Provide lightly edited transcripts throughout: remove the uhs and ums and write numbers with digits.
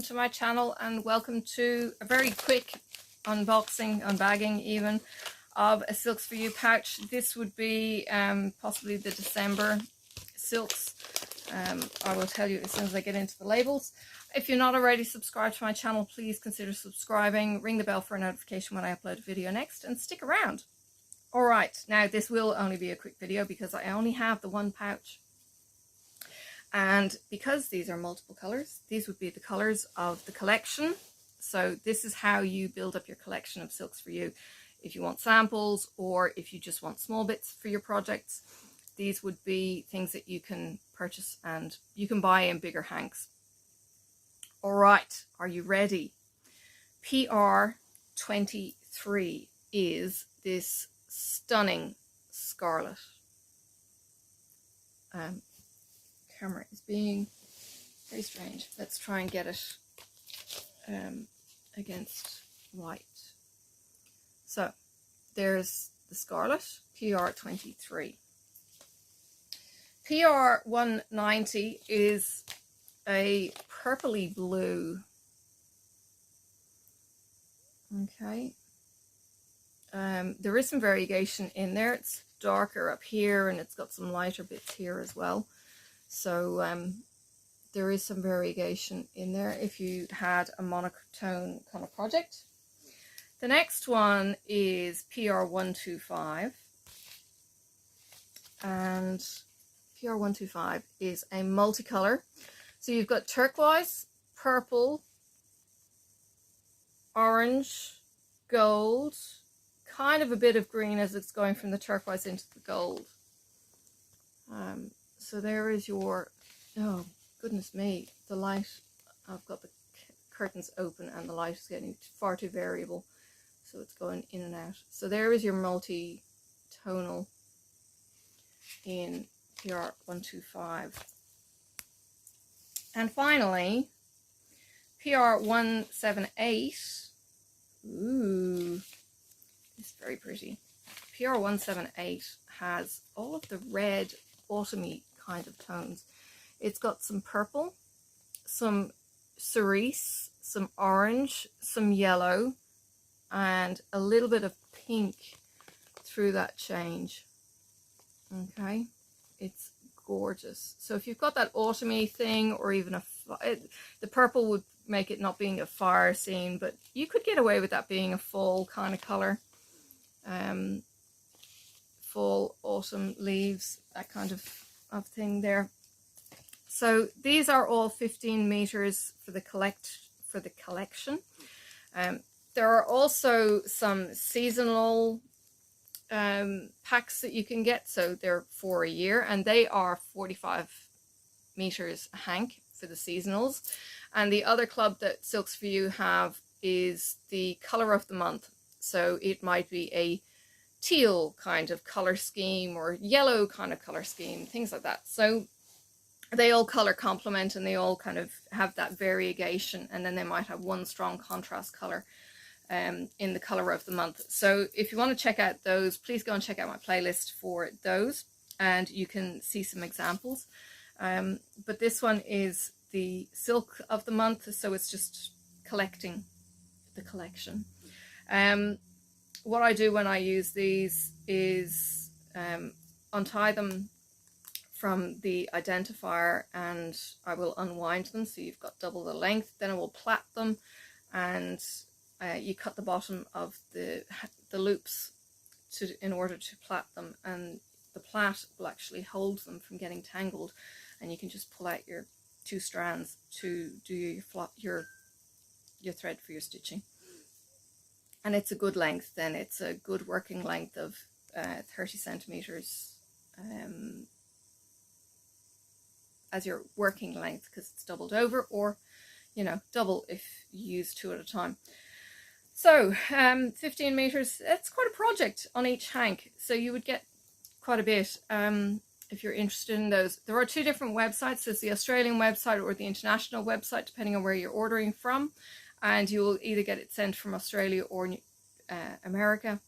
to my channel, and welcome to a very quick unboxing, unbagging even, of a Silks4u pouch. This would be possibly the December silks. I will tell you as soon as I get into the labels. If you're not already subscribed to my channel, please consider subscribing, ring the bell for a notification when I upload a video next, and stick around. Alright, now this will only be a quick video because I only have the one pouch. And because these are multiple colours, these would be the colours of the collection. So this is how you build up your collection of Silks4u. If you want samples or if you just want small bits for your projects, these would be things that you can purchase and you can buy in bigger hanks. Alright, are you ready? PR23 is this stunning scarlet. Camera is being very strange. Let's try and get it against light. So there's the scarlet, PR23. PR190 is a purpley blue. Okay. There is some variation in there. It's darker up here and it's got some lighter bits here as well. So there is some variation in there if you had a monotone kind of project. The next one is PR125. And PR125 is a multicolor. So you've got turquoise, purple, orange, gold, kind of a bit of green as it's going from the turquoise into the gold. So there is your, oh goodness me, the light, I've got the curtains open and the light is getting far too variable, so it's going in and out. So there is your multi-tonal in PR125. And finally, PR178, ooh, it's very pretty. PR178 has all of the red, autumny kind of tones. It's got some purple, some cerise, some orange, some yellow, and a little bit of pink through that change. Okay, it's gorgeous. So if you've got that autumny thing, or even the purple would make it not being a fire scene, but you could get away with that being a fall kind of color. Fall, autumn leaves, that kind of thing there. So these are all 15 meters for the collection. There are also some seasonal packs that you can get, so they're for a year, and they are 45 meters a hank for the seasonals. And the other club that Silks4u have is the color of the month. So it might be a teal kind of color scheme or yellow kind of color scheme, things like that. So they all color complement and they all kind of have that variegation, and then they might have one strong contrast color in the color of the month. So if you want to check out those, please go and check out my playlist for those and you can see some examples. But this one is the silk of the month, so it's just collecting the collection. What I do when I use these is untie them from the identifier and I will unwind them so you've got double the length. Then I will plait them, and you cut the bottom of the loops in order to plait them, and the plait will actually hold them from getting tangled, and you can just pull out your two strands to do your thread for your stitching. And it's a good length then. It's a good working length of 30 centimeters as your working length, because it's doubled over, or, you know, double if you use two at a time. So 15 meters, it's quite a project on each hank. So you would get quite a bit if you're interested in those. There are two different websites. There's the Australian website or the international website, depending on where you're ordering from. And you will either get it sent from Australia or America.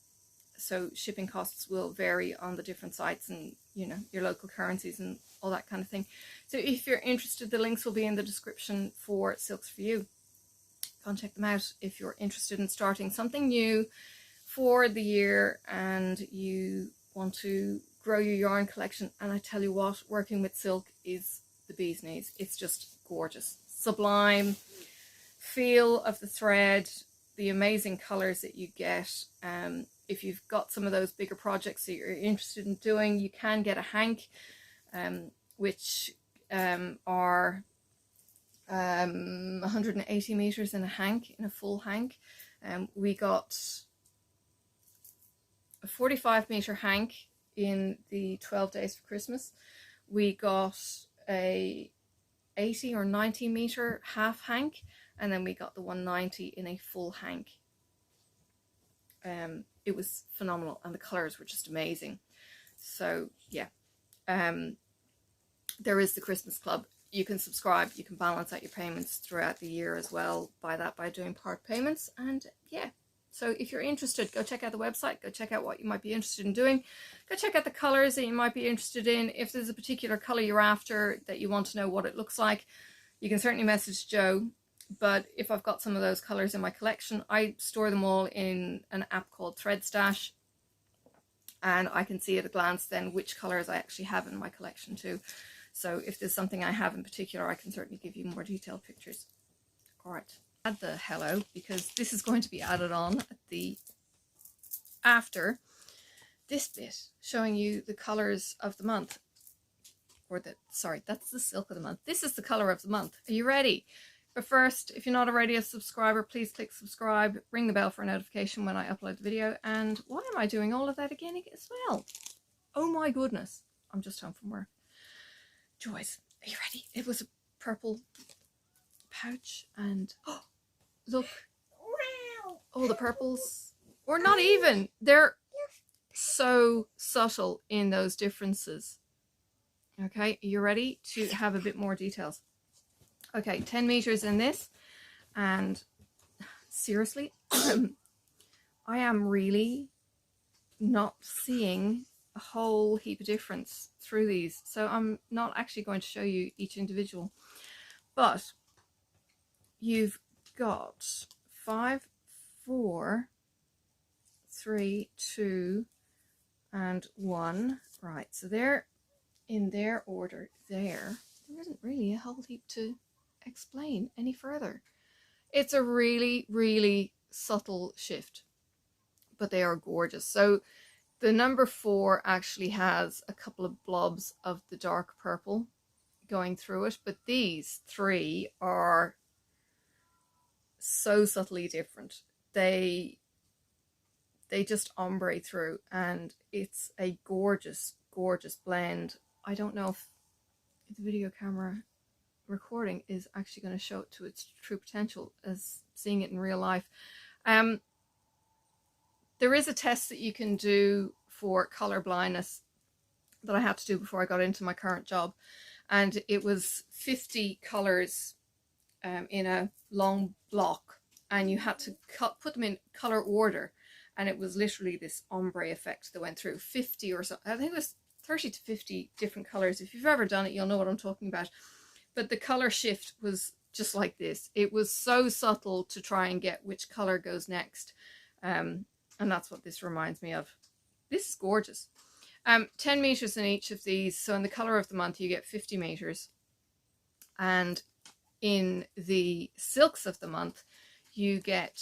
So shipping costs will vary on the different sites and, you know, your local currencies and all that kind of thing. So if you're interested, the links will be in the description for Silks4u. go and check them out if you're interested in starting something new for the year and you want to grow your yarn collection. And I tell you what, working with silk is the bee's knees. It's just gorgeous, sublime feel of the thread, the amazing colors that you get. If you've got some of those bigger projects that you're interested in doing, you can get a hank, which are 180 meters in a hank, in a full hank. We got a 45 meter hank in the 12 days for Christmas. We got a 80 or 90 meter half hank, and then we got the 190 in a full hank. It was phenomenal, and the colors were just amazing. So yeah, there is the Christmas Club. You can subscribe, you can balance out your payments throughout the year as well by doing part payments. And yeah, so if you're interested, go check out the website, go check out what you might be interested in doing, go check out the colors that you might be interested in. If there's a particular color you're after that you want to know what it looks like, you can certainly message Joe. But if I've got some of those colors in my collection, I store them all in an app called Thread Stash, and I can see at a glance then which colors I actually have in my collection too. So if there's something I have in particular, I can certainly give you more detailed pictures. All right, add the hello, because this is going to be added on at the after this bit, showing you the colors of the month, or sorry, that's the silk of the month. This is the color of the month. Are you ready? But first, if you're not already a subscriber, please click subscribe, ring the bell for a notification when I upload the video. And why am I doing all of that again as well? Oh my goodness, I'm just home from work. Joyce, are you ready? It was a purple pouch, and oh, look, all the purples, or not even, they're so subtle in those differences. Okay, are you ready to have a bit more details? Okay, 10 meters in this, and seriously, I am really not seeing a whole heap of difference through these, so I'm not actually going to show you each individual, but you've got 5, 4, 3, 2, and 1. Right, so they're in their order there. There isn't really a whole heap to explain any further. It's a really, really subtle shift, but they are gorgeous. So the number 4 actually has a couple of blobs of the dark purple going through it, but these 3 are so subtly different. They just ombre through, and it's a gorgeous, gorgeous blend. I don't know if the video camera recording is actually going to show it to its true potential as seeing it in real life. There is a test that you can do for color blindness that I had to do before I got into my current job, and it was 50 colors in a long block, and you had to put them in color order, and it was literally this ombre effect that went through 50 or so. I think it was 30 to 50 different colors. If you've ever done it, you'll know what I'm talking about. But the color shift was just like this. It was so subtle to try and get which color goes next. And that's what this reminds me of. This is gorgeous. 10 meters in each of these. So in the color of the month, you get 50 meters. And in the silks of the month, you get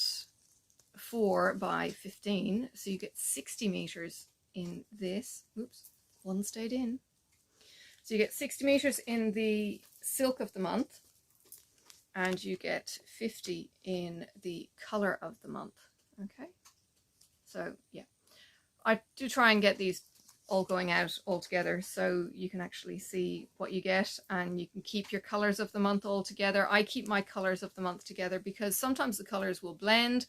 4 by 15. So you get 60 meters in this. Oops, one stayed in. So you get 60 meters in the silk of the month, and you get 50 in the color of the month. Okay, so yeah, I do try and get these all going out all together so you can actually see what you get, and you can keep your colors of the month all together. I keep my colors of the month together because sometimes the colors will blend,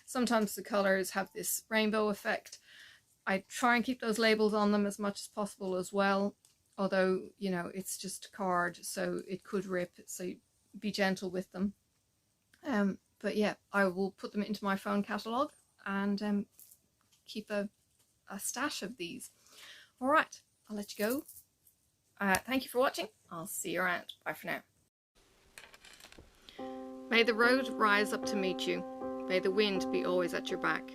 sometimes the colors have this rainbow effect. I try and keep those labels on them as much as possible as well, although, you know, it's just a card, so it could rip, so be gentle with them. But yeah, I will put them into my phone catalogue and keep a stash of these. All right, I'll let you go. Thank you for watching. I'll see you around. Bye for now. May the road rise up to meet you. May the wind be always at your back.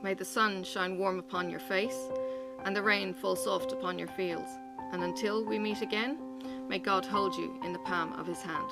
May the sun shine warm upon your face, and the rain fall soft upon your fields. And until we meet again, may God hold you in the palm of his hand.